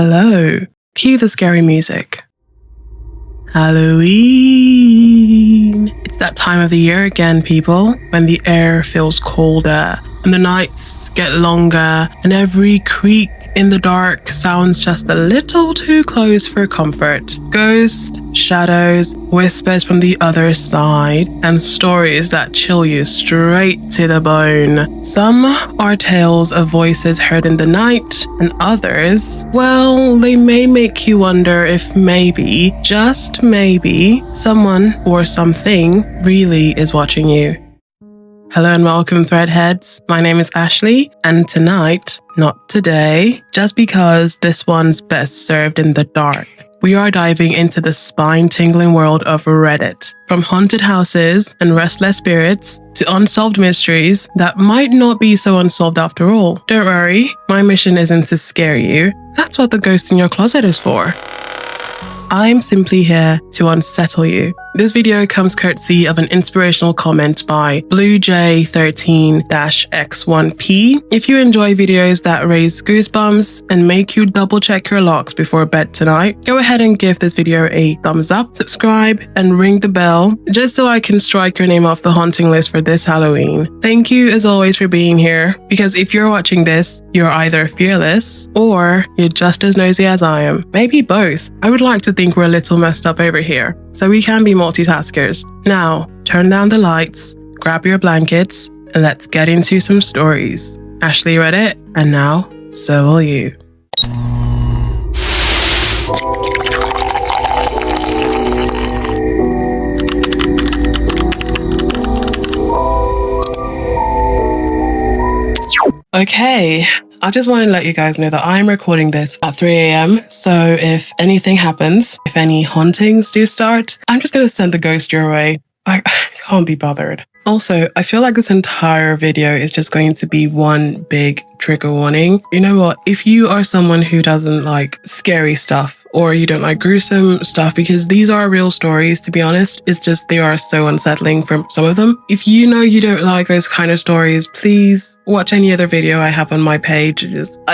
Hello. Cue the scary music. Halloween. It's that time of the year again, people, when the air feels colder and the nights get longer and every creak in the dark sounds just a little too close for comfort. Ghosts, shadows, whispers from the other side, and stories that chill you straight to the bone. Some are tales of voices heard in the night, and others, well, they may make you wonder if maybe, just maybe, someone or something really is watching you. Hello and welcome, Threadheads. My name is Ashley, and tonight, not today, just because this one's best served in the dark, we are diving into the spine-tingling world of Reddit. From haunted houses and restless spirits to unsolved mysteries that might not be so unsolved after all. Don't worry, my mission isn't to scare you. That's what the ghost in your closet is for. I'm simply here to unsettle you. This video comes courtesy of an inspirational comment by BlueJ13-X1P. If you enjoy videos that raise goosebumps and make you double check your locks before bed tonight, go ahead and give this video a thumbs up, subscribe, and ring the bell just so I can strike your name off the haunting list for this Halloween. Thank you as always for being here, because if you're watching this, you're either fearless or you're just as nosy as I am. Maybe both. I would like to think we're a little messed up over here, so we can be multitaskers. Now, turn down the lights, grab your blankets, and let's get into some stories. Ashley read it, and now, so will you. Okay, I just want to let you guys know that I'm recording this at 3 a.m. So if anything happens, if any hauntings do start, I'm just going to send the ghost your way. I can't be bothered. Also, I feel like this entire video is just going to be one big trigger warning. You know what? If you are someone who doesn't like scary stuff or you don't like gruesome stuff, because these are real stories, to be honest, it's just they are so unsettling for some of them. If you know you don't like those kind of stories, please watch any other video I have on my page.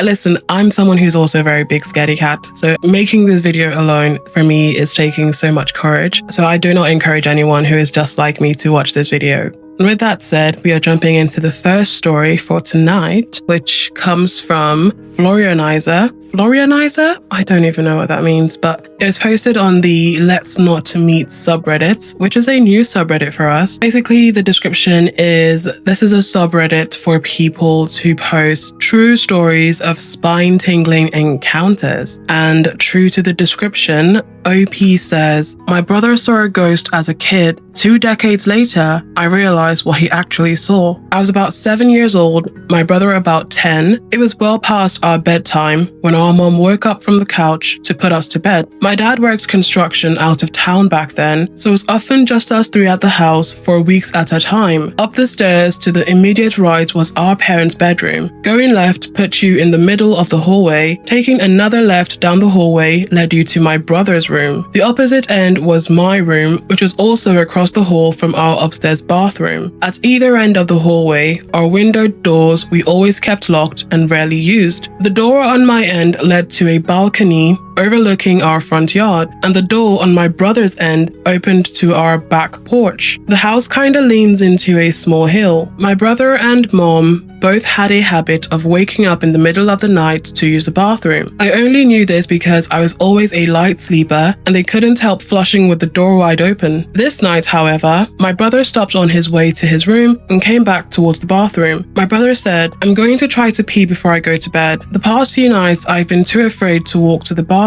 Listen, I'm someone who's also a very big scaredy cat, so making this video alone for me is taking so much courage. So I do not encourage anyone who is just like me to watch this video. And with that said, we are jumping into the first story for tonight, which comes from Florianizer. Florianizer? I don't even know what that means, but it was posted on the Let's Not Meet subreddit, which is a new subreddit for us. Basically, the description is, this is a subreddit for people to post true stories of spine-tingling encounters. And true to the description, OP says, my brother saw a ghost as a kid. 2 decades later, I realized what he actually saw. I was about 7 years old, my brother about 10. It was well past our bedtime when our mom woke up from the couch to put us to bed. My dad worked construction out of town back then, so it was often just us 3 at the house for weeks at a time. Up the stairs to the immediate right was our parents' bedroom. Going left put you in the middle of the hallway. Taking another left down the hallway led you to my brother's room. The opposite end was my room, which was also across the hall from our upstairs bathroom. At either end of the hallway are windowed doors we always kept locked and rarely used. The door on my end led to a balcony overlooking our front yard, and the door on my brother's end opened to our back porch. The house kinda leans into a small hill. My brother and mom both had a habit of waking up in the middle of the night to use the bathroom. I only knew this because I was always a light sleeper and they couldn't help flushing with the door wide open. This night, however, my brother stopped on his way to his room and came back towards the bathroom. My brother said, I'm going to try to pee before I go to bed. The past few nights I've been too afraid to walk to the bathroom.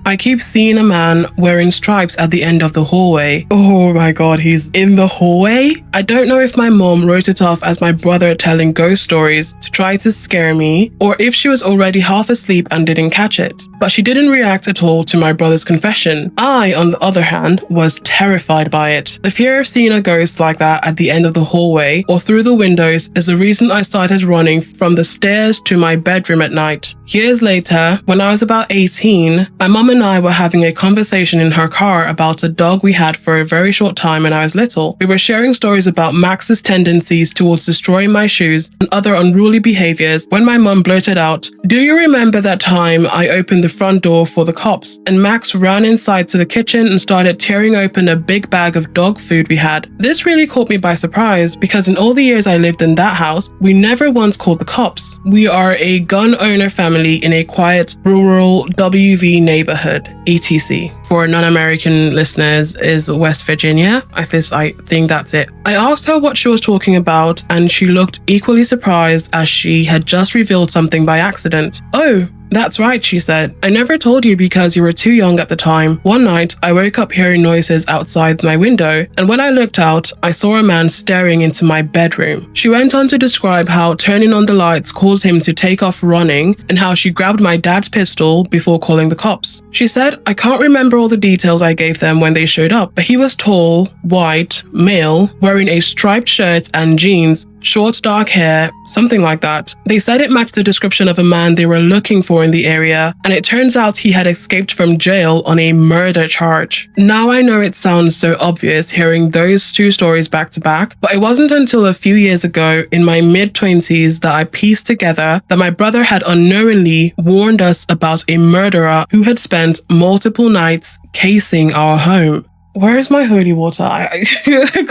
I keep seeing a man wearing stripes at the end of the hallway. Oh my god, he's in the hallway? I don't know if my mom wrote it off as my brother telling ghost stories to try to scare me, or if she was already half asleep and didn't catch it. But she didn't react at all to my brother's confession. I, on the other hand, was terrified by it. The fear of seeing a ghost like that at the end of the hallway or through the windows is the reason I started running from the stairs to my bedroom at night. Years later, when I was about 18, My mum and I were having a conversation in her car about a dog we had for a very short time when I was little. We were sharing stories about Max's tendencies towards destroying my shoes and other her unruly behaviors when my mum blurted out, "Do you remember that time I opened the front door for the cops?" And Max ran inside to the kitchen and started tearing open a big bag of dog food we had. This really caught me by surprise because in all the years I lived in that house, we never once called the cops. We are a gun owner family in a quiet, rural WV neighborhood, etc. For non-American listeners is West Virginia. I think that's it. I asked her what she was talking about and she looked equally surprised as she had just revealed something by accident. "Oh, that's right," she said. "I never told you because you were too young at the time. One night, I woke up hearing noises outside my window, and when I looked out, I saw a man staring into my bedroom." She went on to describe how turning on the lights caused him to take off running and how she grabbed my dad's pistol before calling the cops. She said, "I can't remember all the details I gave them when they showed up, but he was tall, white, male, wearing a striped shirt and jeans, short dark hair, something like that. They said it matched the description of a man they were looking for in the area, and it turns out he had escaped from jail on a murder charge." Now I know it sounds so obvious hearing those two stories back to back, but it wasn't until a few years ago in my mid-20s that I pieced together that my brother had unknowingly warned us about a murderer who had spent multiple nights casing our home. Where is my holy water? I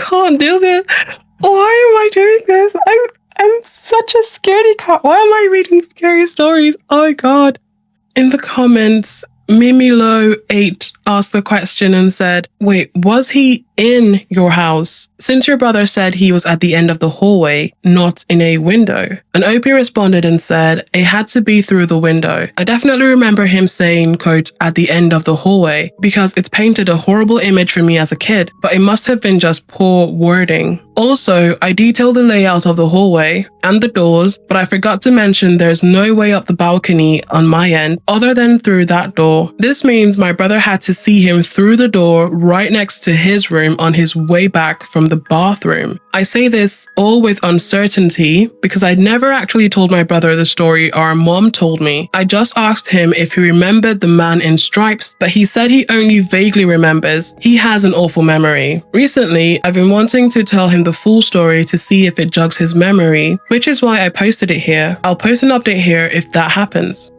can't do this. Why am I doing this? I'm such a scaredy cat. Why am I reading scary stories? Oh my god. In the comments, Mimilo8 asked the question and said, "Wait, was he in your house? Since your brother said he was at the end of the hallway, not in a window." And Opie responded and said, "It had to be through the window. I definitely remember him saying, quote, at the end of the hallway, because it's painted a horrible image for me as a kid, but it must have been just poor wording. Also, I detailed the layout of the hallway and the doors, but I forgot to mention there's no way up the balcony on my end other than through that door. This means my brother had to see him through the door right next to his room on his way back from the bathroom. I say this all with uncertainty because I'd never actually told my brother the story our mom told me. I just asked him if he remembered the man in stripes, but he said he only vaguely remembers. He has an awful memory. Recently, I've been wanting to tell him the full story to see if it jogs his memory, which is why I posted it here. I'll post an update here if that happens."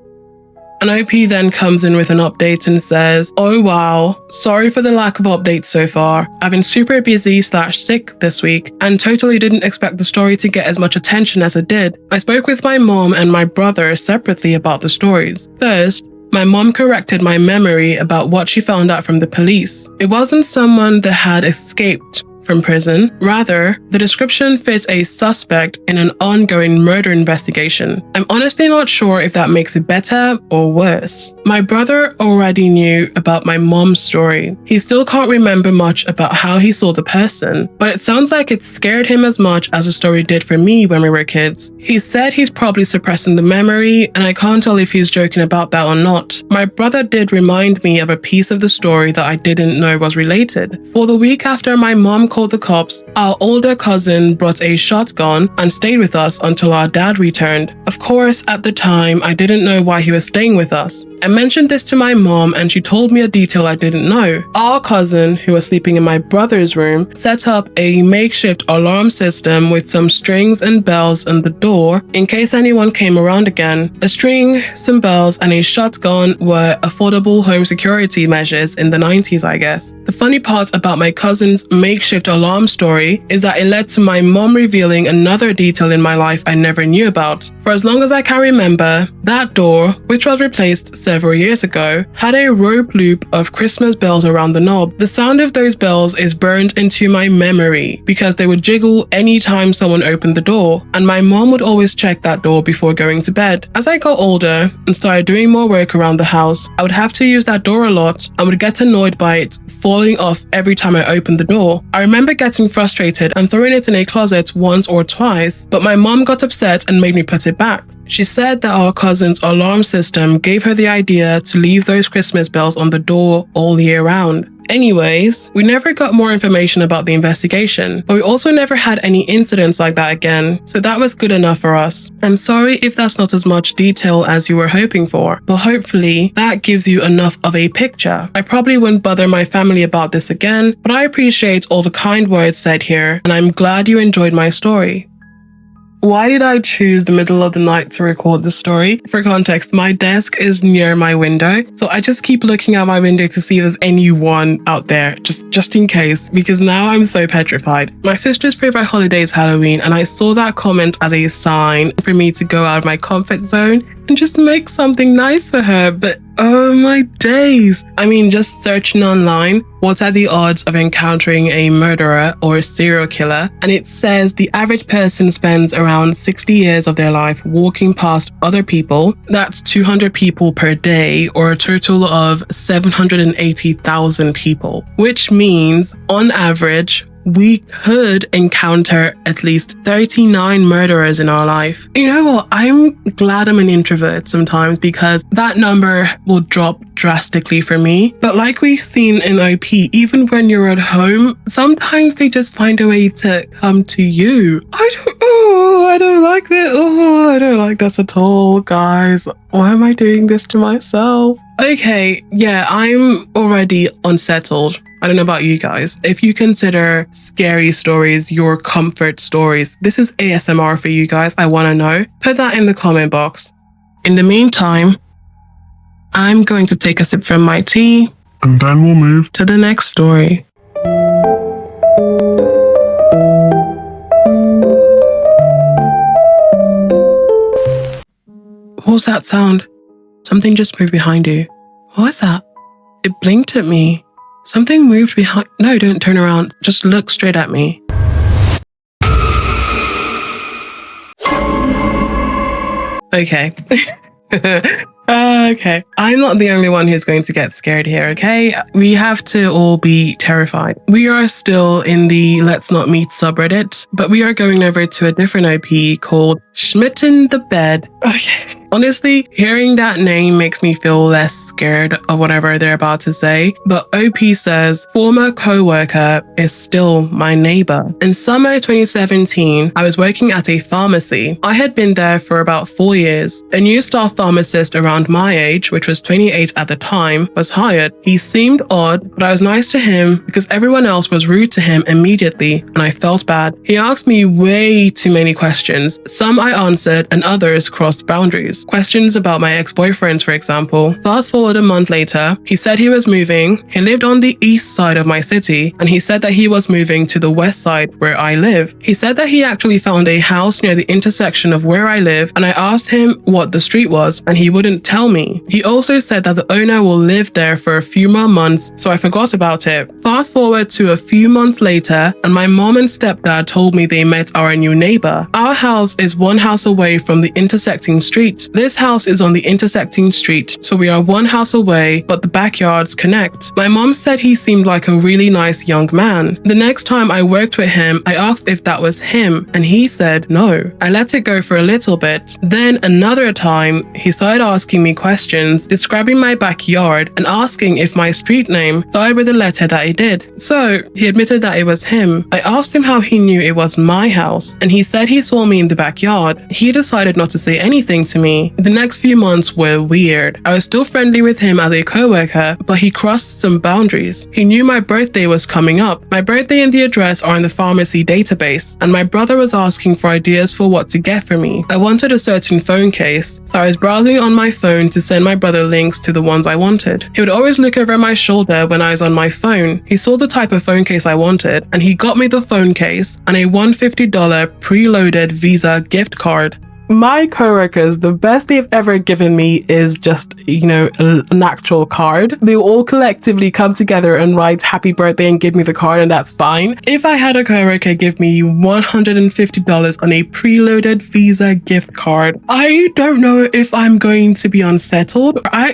And OP then comes in with an update and says, "Oh wow, sorry for the lack of updates so far. I've been super busy / sick this week and totally didn't expect the story to get as much attention as it did. I spoke with my mom and my brother separately about the stories. First, my mom corrected my memory about what she found out from the police. It wasn't someone that had escaped from prison. Rather, the description fits a suspect in an ongoing murder investigation. I'm honestly not sure if that makes it better or worse. My brother already knew about my mom's story. He still can't remember much about how he saw the person, but it sounds like it scared him as much as the story did for me when we were kids. He said he's probably suppressing the memory, and I can't tell if he's joking about that or not. My brother did remind me of a piece of the story that I didn't know was related. For the week after my mom called the cops, our older cousin brought a shotgun and stayed with us until our dad returned. Of course, at the time, I didn't know why he was staying with us. I mentioned this to my mom and she told me a detail I didn't know. Our cousin, who was sleeping in my brother's room, set up a makeshift alarm system with some strings and bells on the door in case anyone came around again. A string, some bells, and a shotgun were affordable home security measures in the 90s, I guess. The funny part about my cousin's makeshift alarm story is that it led to my mom revealing another detail in my life I never knew about. For as long as I can remember, that door, which was replaced several years ago, had a rope loop of Christmas bells around the knob. The sound of those bells is burned into my memory because they would jiggle anytime someone opened the door, and my mom would always check that door before going to bed. As I got older and started doing more work around the house, I would have to use that door a lot and would get annoyed by it falling off every time I opened the door. I remember getting frustrated and throwing it in a closet once or twice, but my mom got upset and made me put it back. She said that our cousin's alarm system gave her the idea to leave those Christmas bells on the door all year round. Anyways, we never got more information about the investigation, but we also never had any incidents like that again, so that was good enough for us. I'm sorry if that's not as much detail as you were hoping for, but hopefully that gives you enough of a picture. I probably wouldn't bother my family about this again, but I appreciate all the kind words said here, and I'm glad you enjoyed my story. Why did I choose the middle of the night to record this story? For context, my desk is near my window, so I just keep looking out my window to see if there's anyone out there, just in case, because now I'm so petrified. My sister's favorite holiday is Halloween, and I saw that comment as a sign for me to go out of my comfort zone and just make something nice for her, but oh my days. I mean, just searching online, what are the odds of encountering a murderer or a serial killer? And it says the average person spends around 60 years of their life walking past other people. That's 200 people per day, or a total of 780,000 people, which means on average, we could encounter at least 39 murderers in our life. You know what? I'm glad I'm an introvert sometimes, because that number will drop drastically for me. But like we've seen in OP, even when you're at home, sometimes they just find a way to come to you. I don't like this. Oh, I don't like this at all, guys. Why am I doing this to myself? Okay, yeah, I'm already unsettled. I don't know about you guys. If you consider scary stories your comfort stories, this is ASMR for you guys. I want to know. Put that in the comment box. In the meantime, I'm going to take a sip from my tea, and then we'll move to the next story. What was that sound? Something just moved behind you. What was that? It blinked at me. Something moved behind. No, don't turn around. Just look straight at me. Okay. Okay. I'm not the only one who's going to get scared here, okay? We have to all be terrified. We are still in the Let's Not Meet subreddit, but we are going over to a different OP called Schmitten the Bed. Okay. Honestly, hearing that name makes me feel less scared of whatever they're about to say, but OP says, former coworker is still my neighbor. In summer 2017, I was working at a pharmacy. I had been there for about 4 years. A new staff pharmacist around my age, which was 28 at the time, was hired. He seemed odd, but I was nice to him because everyone else was rude to him immediately, and I felt bad. He asked me way too many questions. Some I answered and others crossed boundaries. Questions about my ex-boyfriends, for example. Fast forward a month later, he said he was moving. He lived on the east side of my city, and he said that he was moving to the west side where I live. He said that he actually found a house near the intersection of where I live, and I asked him what the street was, and he wouldn't tell me. He also said that the owner will live there for a few more months, so I forgot about it. Fast forward to a few months later, and my mom and stepdad told me they met our new neighbor. Our house is one house away from the intersecting street. This house is on the intersecting street, so we are one house away, but the backyards connect. My mom said he seemed like a really nice young man. The next time I worked with him, I asked if that was him, and he said no. I let it go for a little bit. Then another time, he started asking me questions, describing my backyard and asking if my street name started with the letter that it did. So he admitted that it was him. I asked him how he knew it was my house, and he said he saw me in the backyard. He decided not to say anything to me. The next few months were weird. I was still friendly with him as a coworker, but he crossed some boundaries. He knew my birthday was coming up. My birthday and the address are in the pharmacy database, and my brother was asking for ideas for what to get for me. I wanted a certain phone case, so I was browsing on my phone to send my brother links to the ones I wanted. He would always look over my shoulder when I was on my phone. He saw the type of phone case I wanted, and he got me the phone case and a $150 preloaded Visa gift card. My coworkers, the best they've ever given me is just, an actual card. They all collectively come together and write happy birthday and give me the card, and that's fine. If I had a coworker give me $150 on a preloaded Visa gift card, I don't know if I'm going to be unsettled. I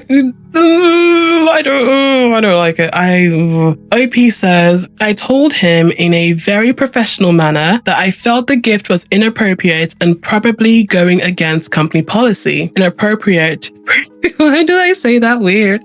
don't like it. OP says, I told him in a very professional manner that I felt the gift was inappropriate and probably going against company policy. Inappropriate. Why do I say that weird?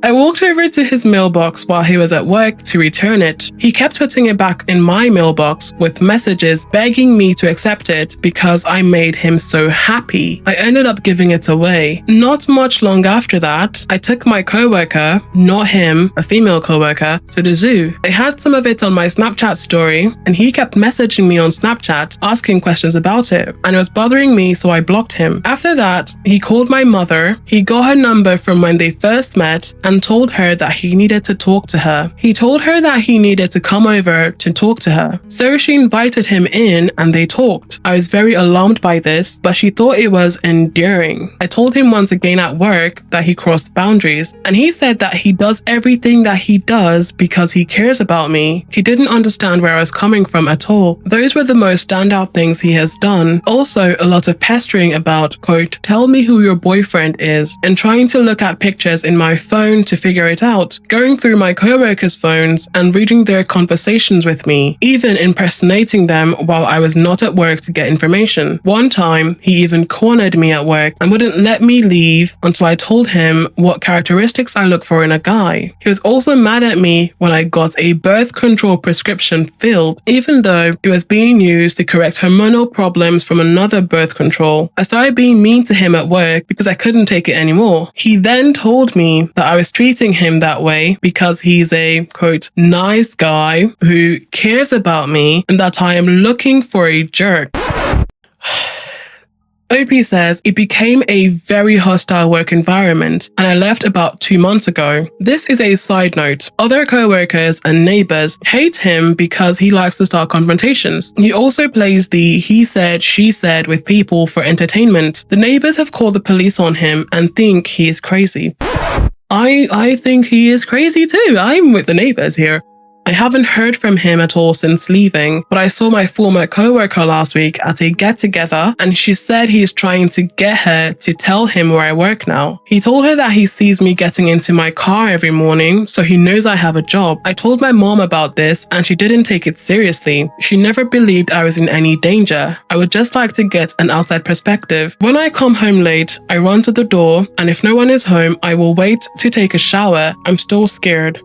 I walked over to his mailbox while he was at work to return it. He kept putting it back in my mailbox with messages begging me to accept it because I made him so happy. I ended up giving it away. Not much long after that, I took my coworker, not him, a female coworker, to the zoo. I had some of it on my Snapchat story, and he kept messaging me on Snapchat asking questions about it, and it was bothering me, so I blocked him. After that, he called my mother. He got her number from when they first met and told her that he needed to talk to her. He told her that he needed to come over to talk to her. So she invited him in and they talked. I was very alarmed by this, but she thought it was endearing. I told him once again at work that he crossed boundaries, and he said that he does everything that he does because he cares about me. He didn't understand where I was coming from at all. Those were the most standout things he has done. Also, a lot of pestering about, quote, tell me who your boyfriend is, and trying to look at pictures in my phone to figure it out, going through my co-workers' phones and reading their conversations with me, even impersonating them while I was not at work to get information. One time, he even cornered me at work and wouldn't let me leave until I told him what characteristics I look for in a guy. He was also mad at me when I got a birth control prescription filled, even though it was being used to correct hormonal problems from another birth control. I started being mean to him at work because I couldn't take it anymore. He then told me that I was treating him that way because he's a, quote, nice guy who cares about me and that I am looking for a jerk. OP says, it became a very hostile work environment and I left about 2 months ago. This is a side note. Other co-workers and neighbors hate him because he likes to start confrontations. He also plays the he said, she said with people for entertainment. The neighbors have called the police on him and think he is crazy. I think he is crazy too. I'm with the neighbors here. I haven't heard from him at all since leaving, but I saw my former coworker last week at a get-together and she said he is trying to get her to tell him where I work now. He told her that he sees me getting into my car every morning, so he knows I have a job. I told my mom about this and she didn't take it seriously. She never believed I was in any danger. I would just like to get an outside perspective. When I come home late, I run to the door and if no one is home, I will wait to take a shower. I'm still scared.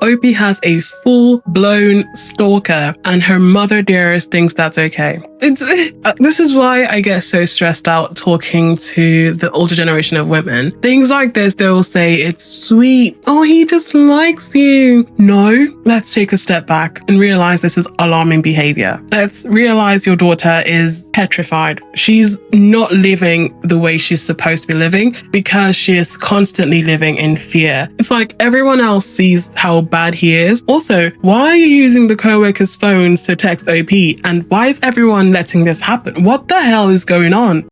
OP has a full-blown stalker and her mother dearest thinks that's okay. This is why I get so stressed out talking to the older generation of women. Things like this, they will say, it's sweet. Oh, he just likes you. No, let's take a step back and realize this is alarming behavior. Let's realize your daughter is petrified. She's not living the way she's supposed to be living because she is constantly living in fear. It's like everyone else sees how bad he is. Also, why are you using the co-workers' phones to text OP? And why is everyone letting this happen? What the hell is going on?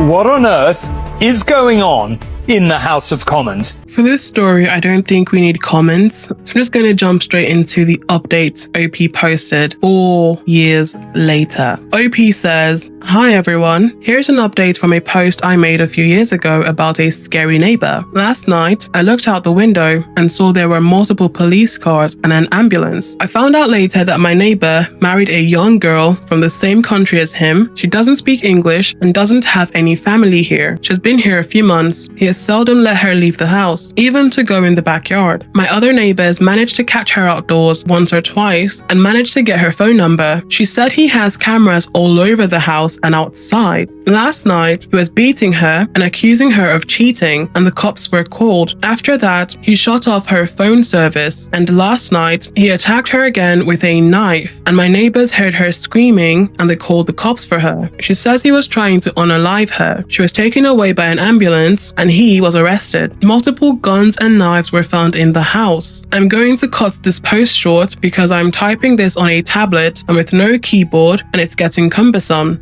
What on earth is going on in the House of Commons? For this story, I don't think we need comments, so I'm just going to jump straight into the update OP posted 4 years later. OP says, hi everyone, here's an update from a post I made a few years ago about a scary neighbor. Last night, I looked out the window and saw there were multiple police cars and an ambulance. I found out later that my neighbor married a young girl from the same country as him. She doesn't speak English and doesn't have any family here. She's been here a few months. He has seldom let her leave the house, even to go in the backyard. My other neighbors managed to catch her outdoors once or twice and managed to get her phone number. She said he has cameras all over the house and outside. Last night, he was beating her and accusing her of cheating, and the cops were called. After that, he shut off her phone service, and last night, he attacked her again with a knife, and my neighbors heard her screaming and they called the cops for her. She says he was trying to unalive her. She was taken away by an ambulance and he was arrested. Multiple guns and knives were found in the house. I'm going to cut this post short because I'm typing this on a tablet and with no keyboard and it's getting cumbersome.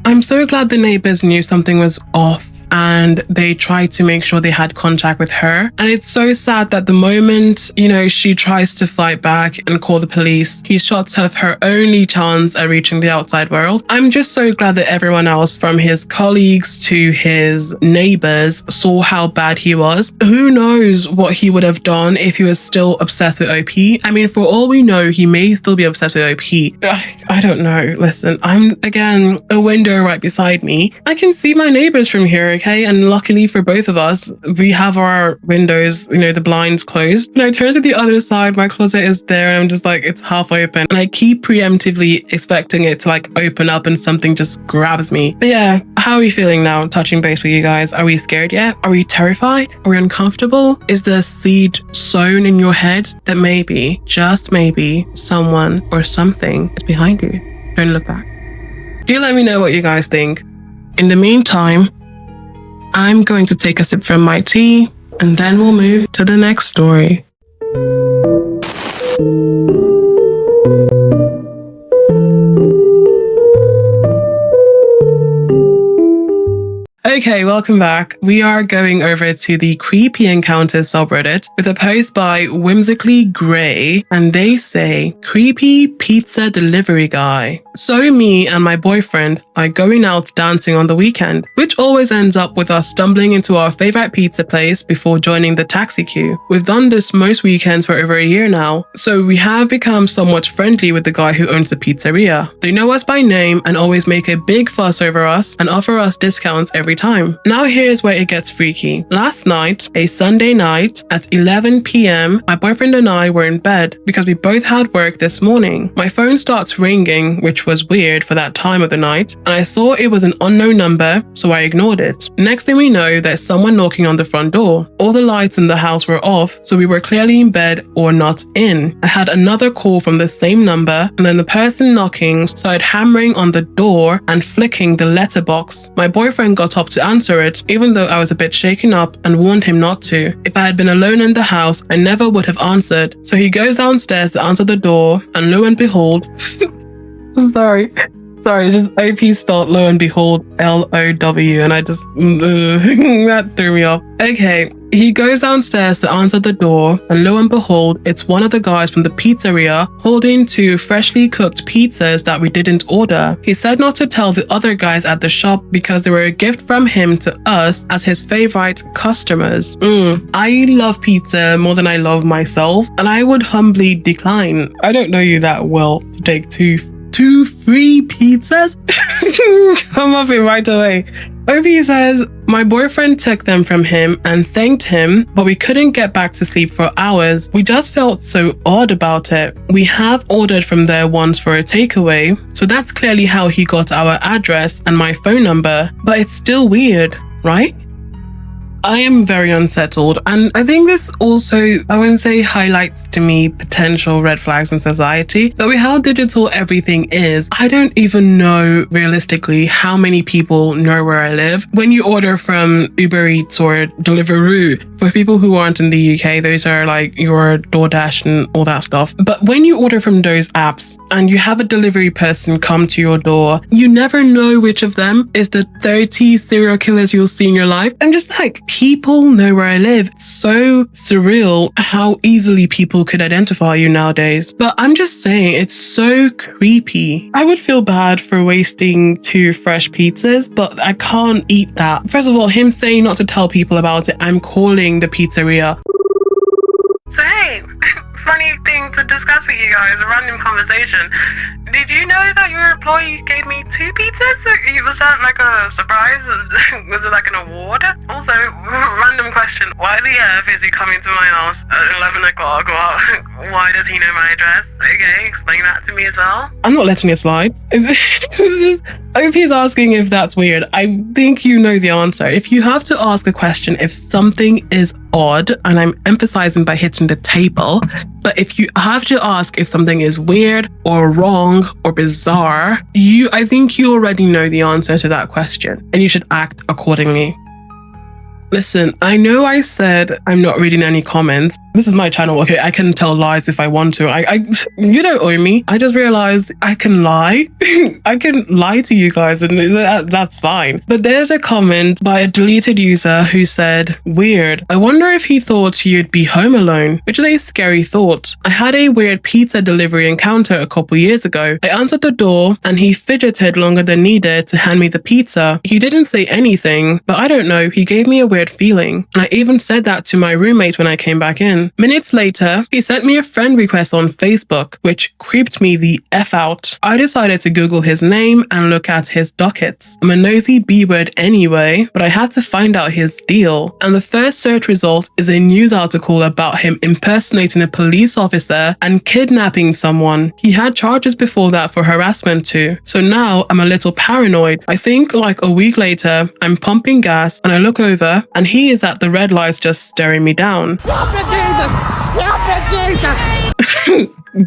I'm so glad the neighbors knew something was off and they tried to make sure they had contact with her. And it's so sad that the moment, she tries to fight back and call the police, he shuts off her only chance at reaching the outside world. I'm just so glad that everyone else, from his colleagues to his neighbors, saw how bad he was. Who knows what he would have done if he was still obsessed with OP? I mean, for all we know, he may still be obsessed with OP. I don't know. Listen, I'm, again, a window right beside me. I can see my neighbors from here. okay? And luckily for both of us, we have our windows, the blinds closed. And I turn to the other side, my closet is there, and I'm just like, it's half open. And I keep preemptively expecting it to like open up and something just grabs me. But yeah, how are we feeling now? Touching base with you guys. Are we scared yet? Are we terrified? Are we uncomfortable? Is there a seed sown in your head that maybe, just maybe, someone or something is behind you? Don't look back. Do let me know what you guys think. In the meantime, I'm going to take a sip from my tea and then we'll move to the next story. Okay, welcome back. We are going over to the Creepy Encounters subreddit with a post by Whimsically Grey, and they say, Creepy Pizza Delivery Guy. So me and my boyfriend are going out dancing on the weekend, which always ends up with us stumbling into our favorite pizza place before joining the taxi queue. We've done this most weekends for over a year now, so we have become somewhat friendly with the guy who owns the pizzeria. They know us by name and always make a big fuss over us and offer us discounts every time. Now here's where it gets freaky. Last night, a Sunday night at 11 p.m, my boyfriend and I were in bed because we both had work this morning. My phone starts ringing, which was weird for that time of the night, and I saw it was an unknown number, so I ignored it. Next thing we know, there's someone knocking on the front door. All the lights in the house were off, so we were clearly in bed or not in. I had another call from the same number, and then the person knocking started hammering on the door and flicking the letterbox. My boyfriend got up to answer it, even though I was a bit shaken up and warned him not to. If I had been alone in the house, I never would have answered. So he goes downstairs to answer the door, and lo and behold, sorry, it's just OP spelled lo and behold LOW, and I just that threw me off. Okay, he goes downstairs to answer the door, and lo and behold, it's one of the guys from the pizzeria holding two freshly cooked pizzas that we didn't order. He said not to tell the other guys at the shop because they were a gift from him to us as his favorite customers. I love pizza more than I love myself, and I would humbly decline. I don't know you that well to take two free pizzas. Come off it right away. OP says, my boyfriend took them from him and thanked him, but we couldn't get back to sleep for hours. We just felt so odd about it. We have ordered from there once for a takeaway, so that's clearly how he got our address and my phone number, but it's still weird, right? I am very unsettled, and I think this also, I wouldn't say highlights to me potential red flags in society, but with how digital everything is, I don't even know realistically how many people know where I live. When you order from Uber Eats or Deliveroo, for people who aren't in the UK, those are like your DoorDash and all that stuff. But when you order from those apps and you have a delivery person come to your door, you never know which of them is the 30 serial killers you'll see in your life. I'm just like, people know where I live. It's so surreal how easily people could identify you nowadays. But I'm just saying, it's so creepy. I would feel bad for wasting two fresh pizzas, but I can't eat that. First of all, him saying not to tell people about it, I'm calling the pizzeria. So hey, funny thing to discuss with you guys, a random conversation. Did you know that your employee gave me two pizzas? Was that like a surprise? Was it like an award? Also, random question. Why the F is he coming to my house at 11 o'clock? Why does he know my address? Okay, explain that to me as well. I'm not letting it slide. If he's asking if that's weird, I think you know the answer. If you have to ask a question if something is odd, and I'm emphasizing by hitting the table, but if you have to ask if something is weird or wrong or bizarre, I think you already know the answer to that question, and you should act accordingly. Listen, I know I said I'm not reading any comments. This is my channel, okay? I can tell lies if I want to. You don't owe me. I just realized I can lie. I can lie to you guys, and that's fine. But there's a comment by a deleted user who said, weird. I wonder if he thought you'd be home alone, which is a scary thought. I had a weird pizza delivery encounter a couple years ago. I answered the door and he fidgeted longer than needed to hand me the pizza. He didn't say anything, but I don't know. He gave me a weird weird feeling. And I even said that to my roommate when I came back in. Minutes later, he sent me a friend request on Facebook, which creeped me the F out. I decided to Google his name and look at his dockets. I'm a nosy B-word anyway, but I had to find out his deal. And the first search result is a news article about him impersonating a police officer and kidnapping someone. He had charges before that for harassment too. So now I'm a little paranoid. I think like a week later, I'm pumping gas and I look over and he is at the red lights just staring me down. Help me, Jesus! Help me, Jesus!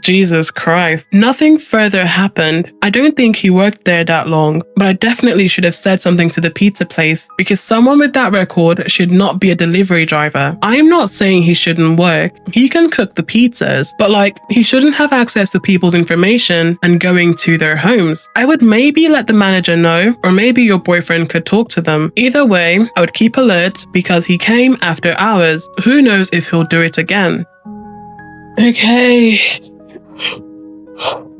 Jesus Christ. Nothing further happened. I don't think he worked there that long, but I definitely should have said something to the pizza place because someone with that record should not be a delivery driver. I am not saying he shouldn't work. He can cook the pizzas, but like he shouldn't have access to people's information and going to their homes. I would maybe let the manager know, or maybe your boyfriend could talk to them. Either way, I would keep alert because he came after hours. Who knows if he'll do it again. Okay.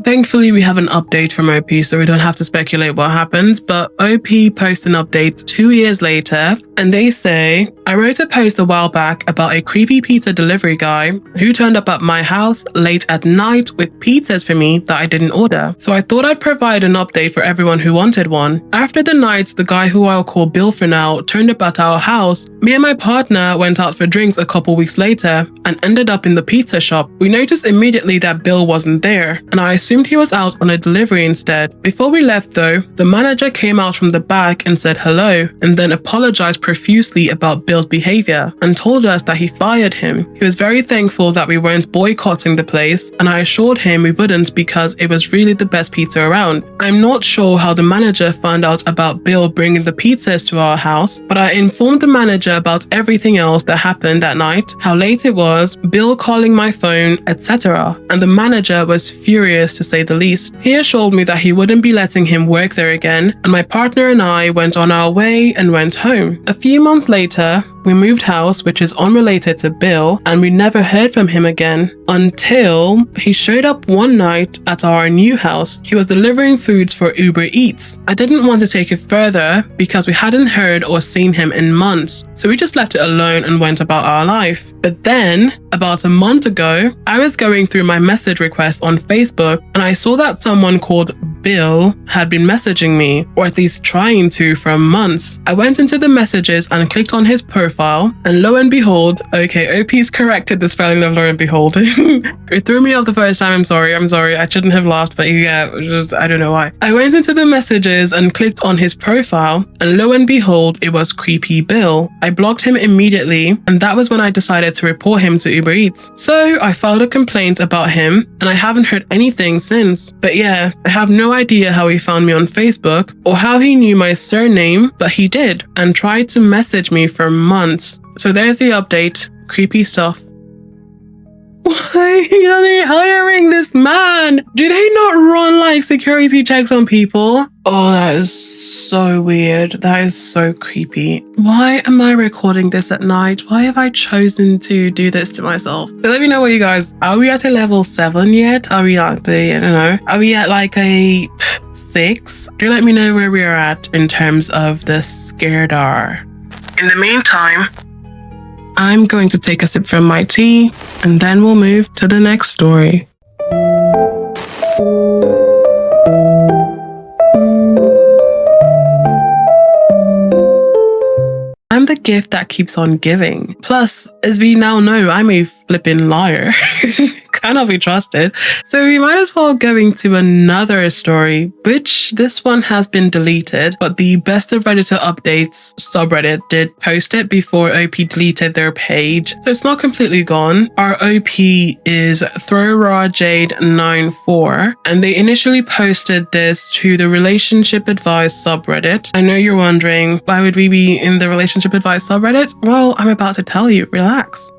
Thankfully, we have an update from OP, so we don't have to speculate what happened, but OP posts an update 2 years later, and they say, I wrote a post a while back about a creepy pizza delivery guy who turned up at my house late at night with pizzas for me that I didn't order. So I thought I'd provide an update for everyone who wanted one. After the night, the guy who I'll call Bill for now turned up at our house. Me and my partner went out for drinks a couple weeks later and ended up in the pizza shop. We noticed immediately that Bill wasn't there, and I assumed he was out on a delivery instead. Before we left though, the manager came out from the back and said hello, and then apologized profusely about Bill's behavior and told us that he fired him. He was very thankful that we weren't boycotting the place, and I assured him we wouldn't because it was really the best pizza around. I'm not sure how the manager found out about Bill bringing the pizzas to our house, but I informed the manager about everything else that happened that night, how late it was, Bill calling my phone, etc. And the manager was furious to say the least. He assured me that he wouldn't be letting him work there again, and my partner and I went on our way and went home. A few months later, we moved house, which is unrelated to Bill, and we never heard from him again until he showed up one night at our new house. He was delivering foods for Uber Eats. I didn't want to take it further because we hadn't heard or seen him in months, so we just left it alone and went about our life. But then, about a month ago, I was going through my message requests on Facebook and I saw that someone called Bill had been messaging me, or at least trying to, for months. I went into the messages and clicked on his profile, and lo and behold, okay, OP's corrected the spelling of lo and behold. It threw me off the first time. I'm sorry. I shouldn't have laughed, but yeah, I don't know why. I went into the messages and clicked on his profile, and lo and behold, it was creepy Bill. I blocked him immediately, and that was when I decided to report him to Uber Eats. So I filed a complaint about him, and I haven't heard anything since. But yeah, I have no idea how he found me on Facebook or how he knew my surname, but he did and tried to message me for months. So there's the update. Creepy stuff. Why are they hiring this man? Do they not run like security checks on people? Oh, that is so weird. That is so creepy. Why am I recording this at night? Why have I chosen to do this to myself? But let me know what you guys, are we at a level 7 yet? Are we at a, I don't know, are we at like a 6? Do let me know where we are at in terms of the scaredar. In the meantime, I'm going to take a sip from my tea and then we'll move to the next story. I'm the gift that keeps on giving. Plus, as we now know, I'm a flipping liar. Cannot be trusted. So we might as well go into another story, which this one has been deleted, but the Best of Redditor Updates subreddit did post it before OP deleted their page. So it's not completely gone. Our OP is ThrowRawJade94, and they initially posted this to the Relationship Advice subreddit. I know you're wondering, why would we be in the Relationship Advice subreddit? Well, I'm about to tell you. Relax,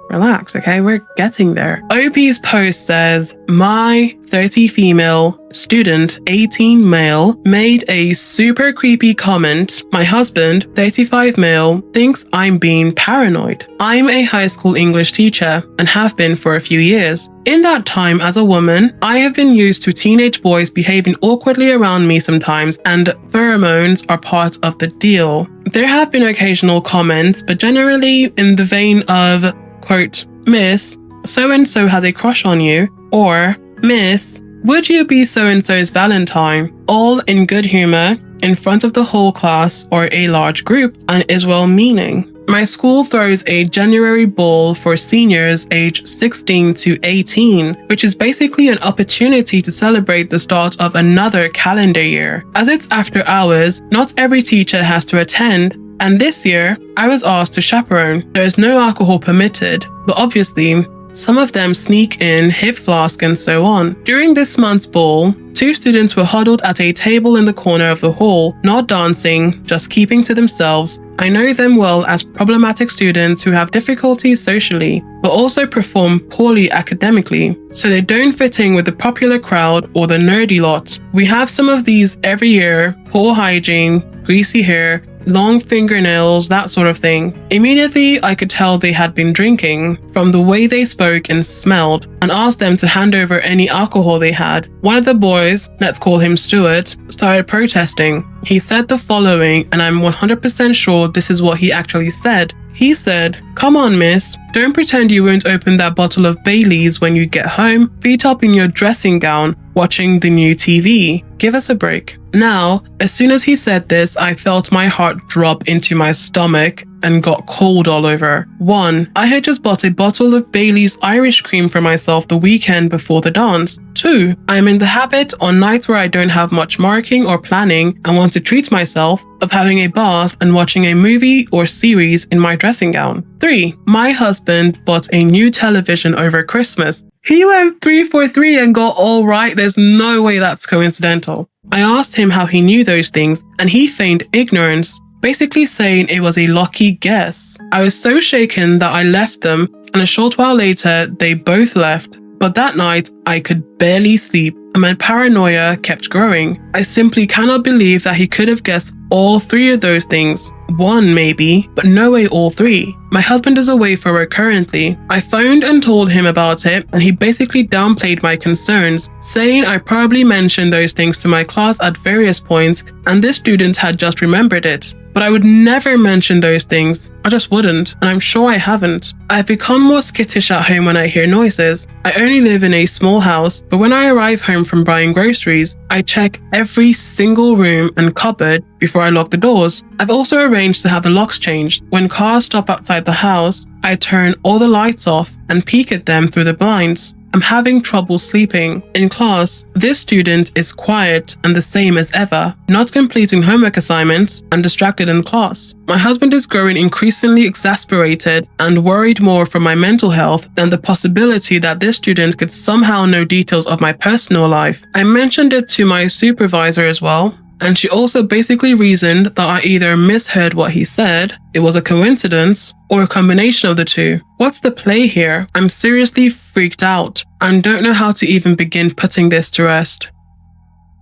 okay? We're getting there. OP's post post says, my 30 female student, 18 male, made a super creepy comment. My husband, 35 male, thinks I'm being paranoid. I'm a high school English teacher and have been for a few years. In that time as a woman, I have been used to teenage boys behaving awkwardly around me sometimes, and pheromones are part of the deal. There have been occasional comments, but generally in the vein of, quote, Miss, so-and-so has a crush on you, or Miss, would you be so-and-so's Valentine? All in good humor, in front of the whole class or a large group, and is well-meaning. My school throws a January ball for seniors aged 16 to 18, which is basically an opportunity to celebrate the start of another calendar year. As it's after hours, not every teacher has to attend, and this year, I was asked to chaperone. There is no alcohol permitted, but obviously, some of them sneak in hip flask and so on. During this month's ball, 2 students were huddled at a table in the corner of the hall, not dancing, just keeping to themselves. I know them well as problematic students who have difficulties socially, but also perform poorly academically, so they don't fit in with the popular crowd or the nerdy lot. We have some of these every year: poor hygiene, greasy hair, long fingernails, that sort of thing. Immediately, I could tell they had been drinking from the way they spoke and smelled, and asked them to hand over any alcohol they had. One of the boys, let's call him Stuart, started protesting. He said the following, and I'm 100% sure this is what he actually said. He said, "Come on, miss, don't pretend you won't open that bottle of Bailey's when you get home, feet up in your dressing gown, watching the new TV. Give us a break." Now, as soon as he said this, I felt my heart drop into my stomach and got cold all over. 1. I had just bought a bottle of Bailey's Irish cream for myself the weekend before the dance. 2. I'm in the habit on nights where I don't have much marking or planning and want to treat myself of having a bath and watching a movie or series in my dressing gown. 3. My husband bought a new television over Christmas. He went 3 for 3 and got all right. There's no way that's coincidental. I asked him how he knew those things, and he feigned ignorance, basically saying it was a lucky guess. I was so shaken that I left them, and a short while later, they both left. But that night, I could barely sleep, and my paranoia kept growing. I simply cannot believe that he could have guessed all 3 of those things. 1 maybe, but no way all 3. My husband is away for work currently. I phoned and told him about it, and he basically downplayed my concerns, saying I probably mentioned those things to my class at various points, and this student had just remembered it. But I would never mention those things. I just wouldn't, and I'm sure I haven't. I've become more skittish at home when I hear noises. I only live in a small house, but when I arrive home from buying groceries, I check every single room and cupboard before I lock the doors. I've also arranged to have the locks changed. When cars stop outside the house, I turn all the lights off and peek at them through the blinds. I'm having trouble sleeping. In class, this student is quiet and the same as ever, not completing homework assignments and distracted in class. My husband is growing increasingly exasperated and worried more for my mental health than the possibility that this student could somehow know details of my personal life. I mentioned it to my supervisor as well, and she also basically reasoned that I either misheard what he said, it was a coincidence, or a combination of the two. What's the play here? I'm seriously freaked out and don't know how to even begin putting this to rest.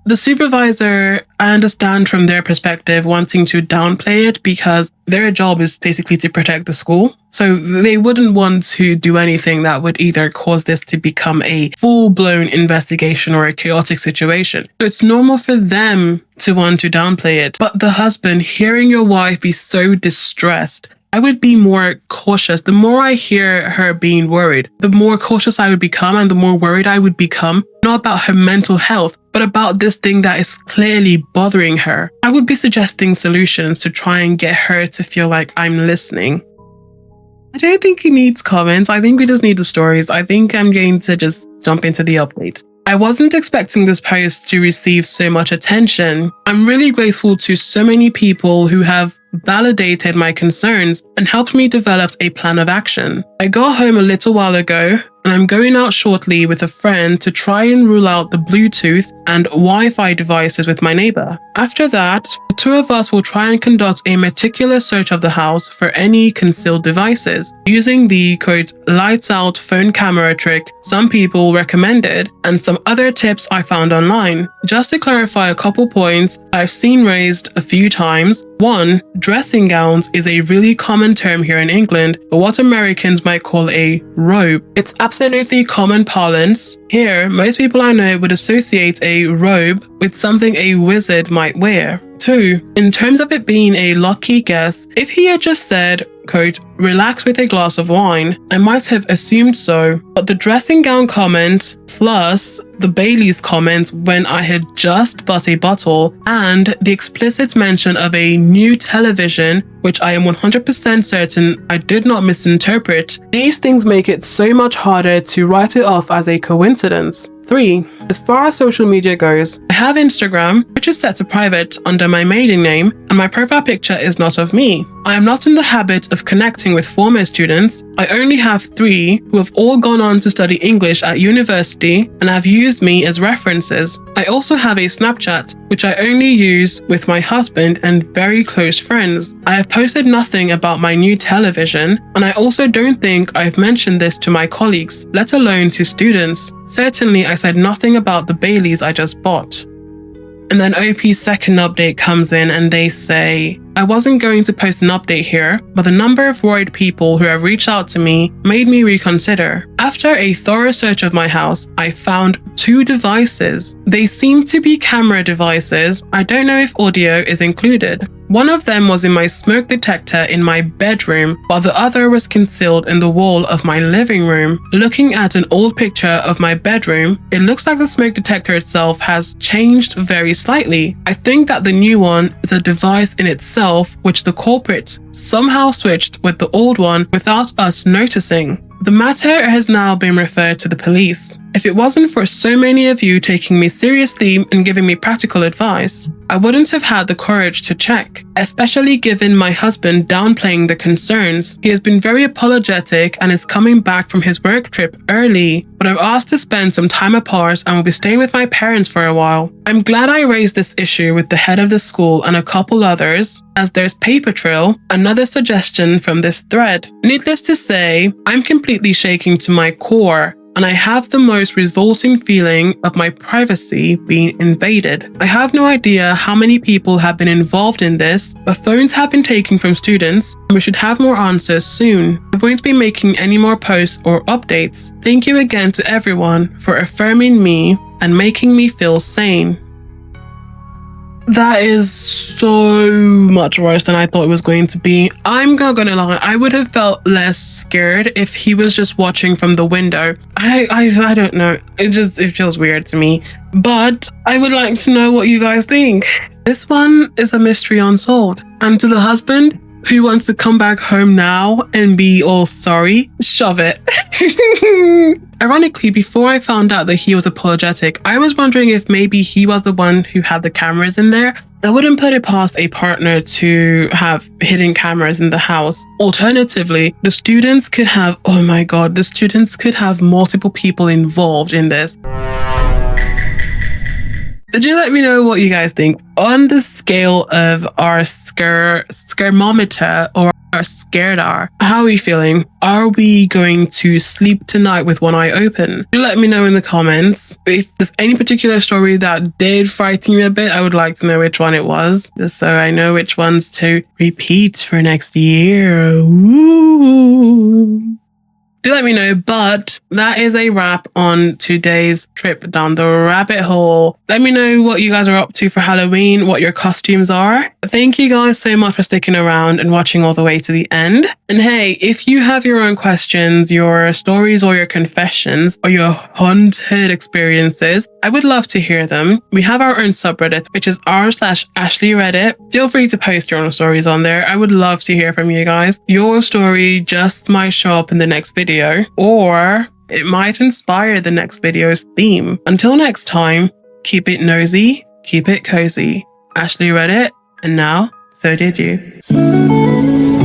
The supervisor, I understand from their perspective wanting to downplay it because their job is basically to protect the school. So they wouldn't want to do anything that would either cause this to become a full-blown investigation or a chaotic situation. So it's normal for them to want to downplay it. But the husband, hearing your wife be so distressed, I would be more cautious. The more I hear her being worried, the more cautious I would become and the more worried I would become, not about her mental health, but about this thing that is clearly bothering her. I would be suggesting solutions to try and get her to feel like I'm listening. I don't think he needs comments. I think we just need the stories. I think I'm going to just jump into the update. I wasn't expecting this post to receive so much attention. I'm really grateful to so many people who have validated my concerns and helped me develop a plan of action. I got home a little while ago, and I'm going out shortly with a friend to try and rule out the Bluetooth and Wi-Fi devices with my neighbor. After that, the two of us will try and conduct a meticulous search of the house for any concealed devices, using the quote lights out phone camera trick some people recommended and some other tips I found online. Just to clarify a couple points I've seen raised a few times. 1. Dressing gowns is a really common term here in England, but what Americans might call a robe. It's absolutely common parlance. Here, most people I know would associate a robe with something a wizard might wear. 2. In terms of it being a lucky guess, if he had just said, quote, relax with a glass of wine, I might have assumed so. But the dressing gown comment, plus the Bailey's comment when I had just bought a bottle, and the explicit mention of a new television, which I am 100% certain I did not misinterpret, these things make it so much harder to write it off as a coincidence. 3. As far as social media goes, I have Instagram, which is set to private under my maiden name, and my profile picture is not of me. I am not in the habit of connecting with former students. I only have 3 who have all gone on to study English at university and have used me as references. I also have a Snapchat, which I only use with my husband and very close friends. I have posted nothing about my new television, and I also don't think I've mentioned this to my colleagues, let alone to students. Certainly, I said nothing about the Baileys I just bought. And then OP's second update comes in and they say, I wasn't going to post an update here, but the number of worried people who have reached out to me made me reconsider. After a thorough search of my house, I found 2 devices. They seem to be camera devices. I don't know if audio is included. One of them was in my smoke detector in my bedroom, while the other was concealed in the wall of my living room. Looking at an old picture of my bedroom, it looks like the smoke detector itself has changed very slightly. I think that the new one is a device in itself which the culprit somehow switched with the old one without us noticing. The matter has now been referred to the police. If it wasn't for so many of you taking me seriously and giving me practical advice, I wouldn't have had the courage to check, especially given my husband downplaying the concerns. He has been very apologetic and is coming back from his work trip early, but I've asked to spend some time apart and will be staying with my parents for a while. I'm glad I raised this issue with the head of the school and a couple others, as there's paper trail, another suggestion from this thread. Needless to say, I'm completely shaking to my core, and I have the most revolting feeling of my privacy being invaded. I have no idea how many people have been involved in this, but phones have been taken from students, and we should have more answers soon. I won't be making any more posts or updates. Thank you again to everyone for affirming me and making me feel sane. That is so much worse than I thought it was going to be. I'm not gonna lie, I would have felt less scared if he was just watching from the window. I don't know. It feels weird to me. But I would like to know what you guys think. This one is a mystery unsolved. And to the husband who wants to come back home now and be all sorry, shove it. Ironically, before I found out that he was apologetic, I was wondering if maybe he was the one who had the cameras in there. I wouldn't put it past a partner to have hidden cameras in the house. Alternatively, the students could have, oh my god, the students could have multiple people involved in this. Did you let me know what you guys think? On the scale of our scaremometer or our scaredar, how are we feeling? Are we going to sleep tonight with one eye open? Do let me know in the comments. If there's any particular story that did frighten you a bit, I would like to know which one it was, just so I know which ones to repeat for next year. Ooh. Do let me know, but that is a wrap on today's trip down the rabbit hole. Let me know what you guys are up to for Halloween, what your costumes are. Thank you guys so much for sticking around and watching all the way to the end. And hey, if you have your own questions, your stories or your confessions or your haunted experiences, I would love to hear them. We have our own subreddit, which is r/AshleyReddit. Feel free to post your own stories on there. I would love to hear from you guys. Your story just might show up in the next video, or it might inspire the next video's theme. Until next time, keep it nosy, keep it cozy. Ashley Reddit, and now So did you.